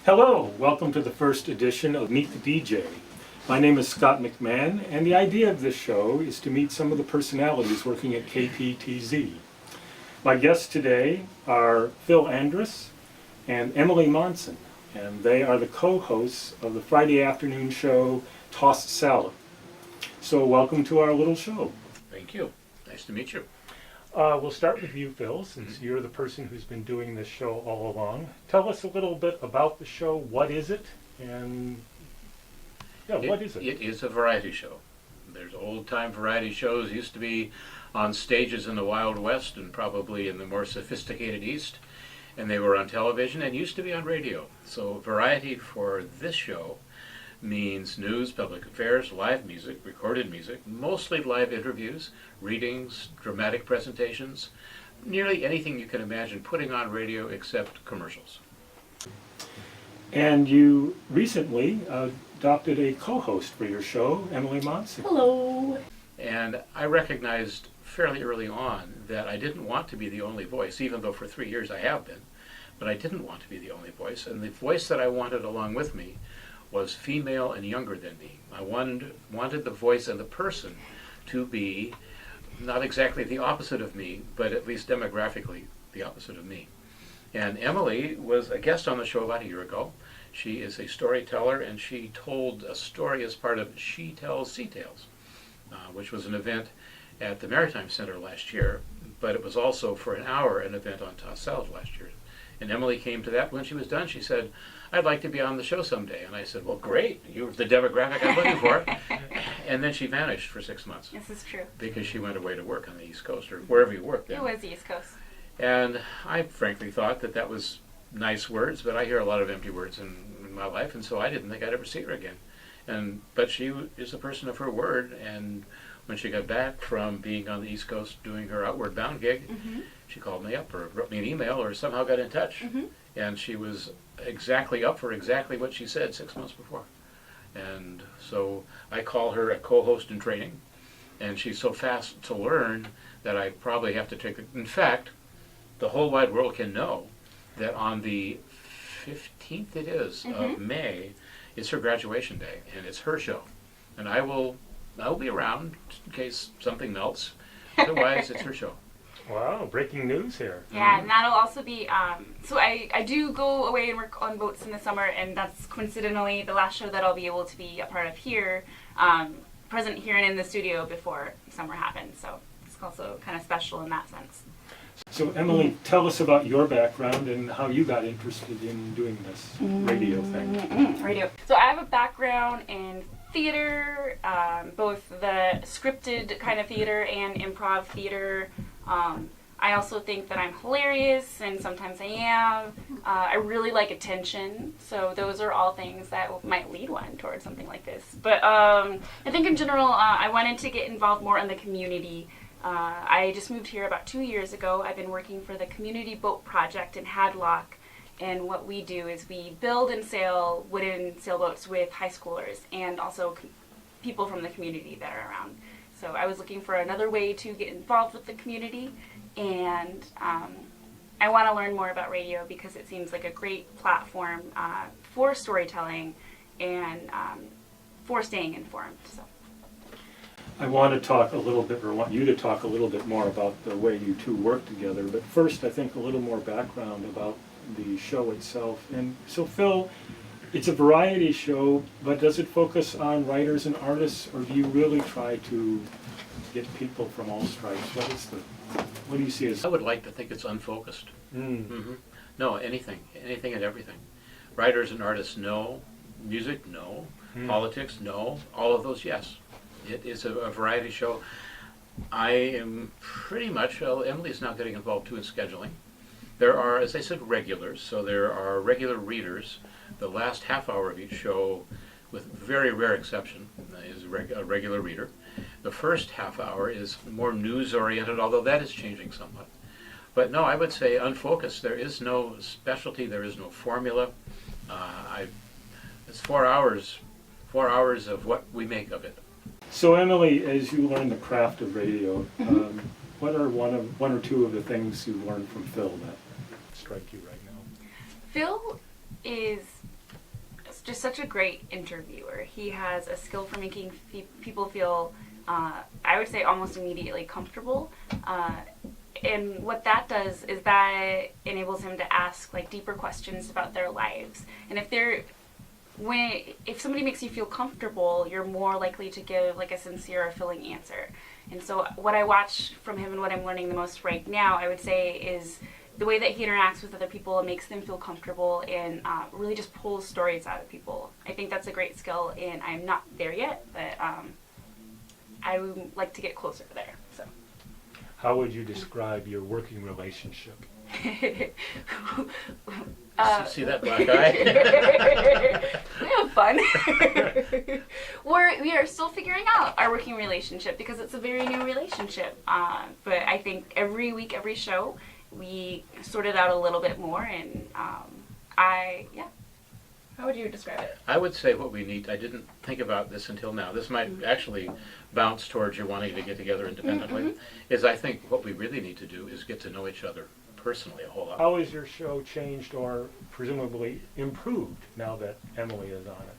Hello, welcome to the first edition of Meet the DJ. My name is Scott McMahon, and the idea of this show is to meet some of the personalities working at KPTZ. My guests today are Phil Andrus and Emily Monson, and they are the co-hosts of the Friday afternoon show Tossed Salad. So welcome to our little show. Thank you. Nice to meet you. We'll start with you, Phil, since you're the person who's been doing this show all along. Tell us a little bit about the show. What is it? And what is it? It is a variety show. There's old-time variety shows. Used to be on stages in the Wild West and probably in the more sophisticated East. And they were on television and used to be on radio. So variety for this show means news, public affairs, live music, recorded music, mostly live interviews, readings, dramatic presentations, nearly anything you can imagine putting on radio except commercials. And you recently adopted a co-host for your show, Emily Monson. Hello. And I recognized fairly early on that I didn't want to be the only voice, even though for 3 years I have been, but I didn't want to be the only voice. And the voice that I wanted along with me was female and younger than me. I wanted the voice and the person to be not exactly the opposite of me, but at least demographically the opposite of me. And Emily was a guest on the show about a year ago. She is a storyteller, and she told a story as part of She Tells Sea Tales, which was an event at the Maritime Center last year, but it was also for an hour an event on Tossed Salad last year. And Emily came to that. When she was done, she said, "I'd like to be on the show someday." And I said, "Well, great. You're the demographic I'm looking for." And then she vanished for 6 months. This is true. Because she went away to work on the East Coast, or wherever you worked then. It was the East Coast. And I frankly thought that that was nice words, but I hear a lot of empty words in my life, and so I didn't think I'd ever see her again. But she is a person of her word, and when she got back from being on the East Coast doing her Outward Bound gig, she called me up or wrote me an email or somehow got in touch. And she was exactly up for exactly what she said 6 months before. And so I call her a co-host in training, and she's so fast to learn that I probably have to take in fact, the whole wide world can know that on the 15th of May is her graduation day, and it's her show. And I'll be around in case something melts. Otherwise, it's her show. Wow, breaking news here. Yeah, and that'll also be, so I do go away and work on boats in the summer, and that's coincidentally the last show that I'll be able to be a part of here, present here and in the studio before summer happens. So it's also kind of special in that sense. So Emily, tell us about your background and how you got interested in doing this radio thing. Radio. So I have a background in theater, both the scripted kind of theater and improv theater. I also think that I'm hilarious, and sometimes I am. I really like attention, so those are all things that might lead one towards something like this. But I think in general, I wanted to get involved more in the community. I just moved here about 2 years ago. I've been working for the Community Boat Project in Hadlock, and what we do is we build and sail wooden sailboats with high schoolers and also people from the community that are around. So I was looking for another way to get involved with the community, and I want to learn more about radio because it seems like a great platform for storytelling and for staying informed. So I want you to talk a little bit more about the way you two work together, but first I think a little more background about the show itself. And so Phil, it's a variety show, but does it focus on writers and artists, or do you really try to get people from all stripes? What do you see as? I would like to think it's unfocused. No, anything and everything. Writers and artists, no. Music, no. Politics, no. All of those, yes. It is a variety show. I am pretty much, Emily's now getting involved too in scheduling. There are, as I said, regulars, so there are regular readers. The last half hour of each show, with very rare exception, is a regular reader. The first half hour is more news-oriented, although that is changing somewhat. But no, I would say unfocused. There is no specialty. There is no formula. It's 4 hours of what we make of it. So Emily, as you learn the craft of radio, what are one or two of the things you learned from Phil that strike you right now? Phil is just such a great interviewer. He has a skill for making people feel, I would say, almost immediately comfortable. And what that does is that enables him to ask like deeper questions about their lives. And if somebody makes you feel comfortable, you're more likely to give like a sincere or filling answer. And so what I watch from him and what I'm learning the most right now, I would say, is the way that he interacts with other people and makes them feel comfortable, and really just pulls stories out of people. I think that's a great skill, and I'm not there yet, but I would like to get closer there. So. How would you describe your working relationship? See that black eye? We have fun. We are still figuring out our working relationship because it's a very new relationship. But I think every week, every show, we sort it out a little bit more. And how would you describe it? I would say what we need, I didn't think about this until now, this might actually bounce towards you wanting to get together independently, is I think what we really need to do is get to know each other personally a whole lot. How has your show changed or presumably improved now that Emily is on it?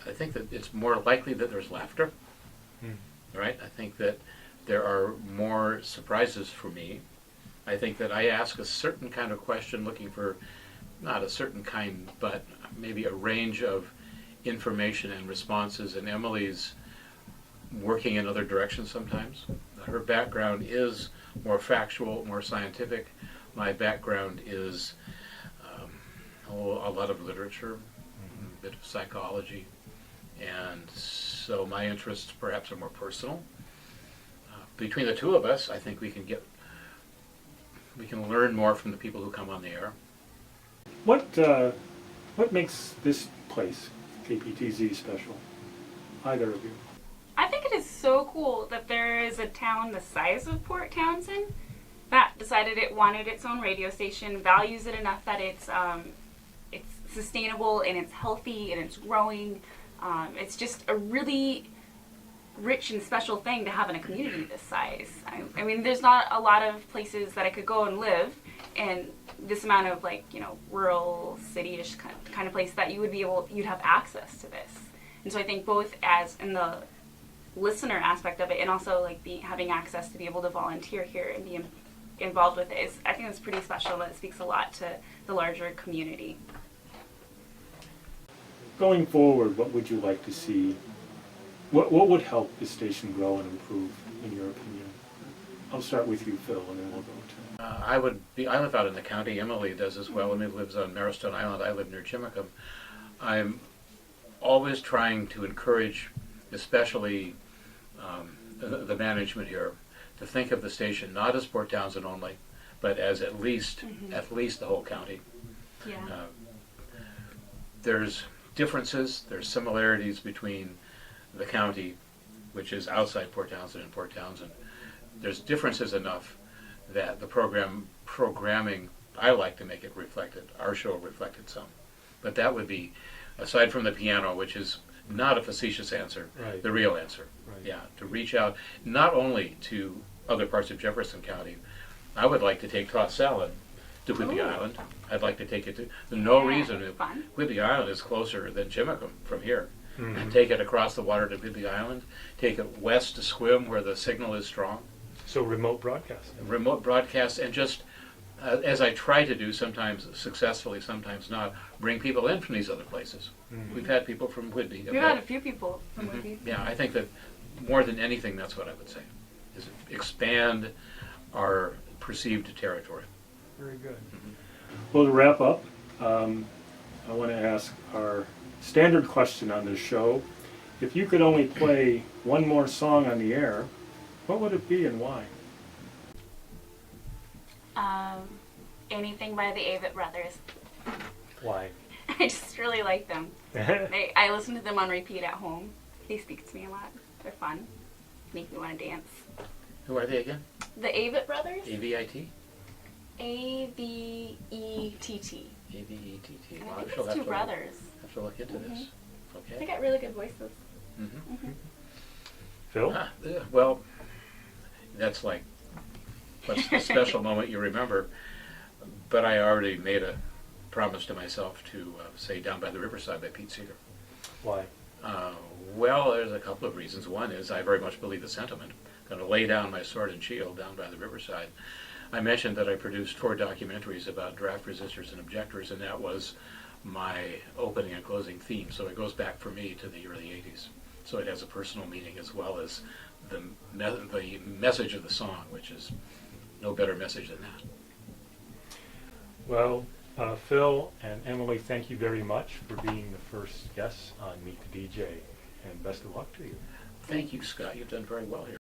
I think that it's more likely that there's laughter, right? I think that there are more surprises for me. I think that I ask a certain kind of question looking for, not a certain kind, but maybe a range of information and responses, and Emily's working in other directions sometimes. Her background is more factual, more scientific. My background is a lot of literature, a bit of psychology, and so my interests perhaps are more personal. Between the two of us, I think we can learn more from the people who come on the air. What makes this place, KPTZ, special? Either of you. I think it is so cool that there is a town the size of Port Townsend that decided it wanted its own radio station, values it enough that it's sustainable and it's healthy and it's growing. It's just a really rich and special thing to have in a community this size. I mean, there's not a lot of places that I could go and live in this amount of rural, city-ish kind of place that you'd have access to this. And so I think both as in the listener aspect of it and also having access to be able to volunteer here and be involved with it I think it's pretty special, and it speaks a lot to the larger community. Going forward, what would you like to see? What would help the station grow and improve, in your opinion? I'll start with you, Phil, and then we'll go to... I live out in the county. Emily does as well. Emily lives on Marrowstone Island. I live near Chimacum. I'm always trying to encourage, especially the management here, to think of the station not as Port Townsend only, but as at least the whole county. Yeah. There's differences, there's similarities between the county, which is outside Port Townsend, and Port Townsend. There's differences enough that the programming, I like to make it reflected. Our show reflected some. But that would be, aside from the piano, which is not a facetious answer, Right. the real answer. Right. Yeah, to reach out not only to other parts of Jefferson County. I would like to take Toss Salad to Whidbey Island. I'd like to take it to, reason if fun. Whidbey Island is closer than Chimacum from here. Mhm. And take it across the water to Whidbey Island, take it west to Squim where the signal is strong. So remote broadcasting. Remote broadcast, and just, as I try to do, sometimes successfully, sometimes not, bring people in from these other places. Mhm. We've had people from Whidbey. We've had a few people from Whidbey. Yeah, I think that more than anything, that's what I would say, is expand our perceived territory. Very good. Well, to wrap up, I want to ask our standard question on this show. If you could only play one more song on the air, what would it be and why? Anything by the Avett Brothers. Why? I just really like them. I listen to them on repeat at home. They speak to me a lot. They're fun. Make me want to dance. Who are they again? The Avett Brothers? AVIT? A-V-E-T-T. AVETT. I think it's two brothers. Have to look into this. They Okay. got really good voices. Phil? Well, that's like, what's the special moment you remember? But I already made a promised to myself to say Down by the Riverside by Pete Seeger. Why? Well, there's a couple of reasons. One is I very much believe the sentiment. I'm going to lay down my sword and shield down by the riverside. I mentioned that I produced 4 documentaries about draft resistors and objectors, and that was my opening and closing theme. So it goes back for me to the early 80s. So it has a personal meaning as well as the message of the song, which is no better message than that. Well, Phil and Emily, thank you very much for being the first guests on Meet the DJ, and best of luck to you. Thank you, Scott. You've done very well here.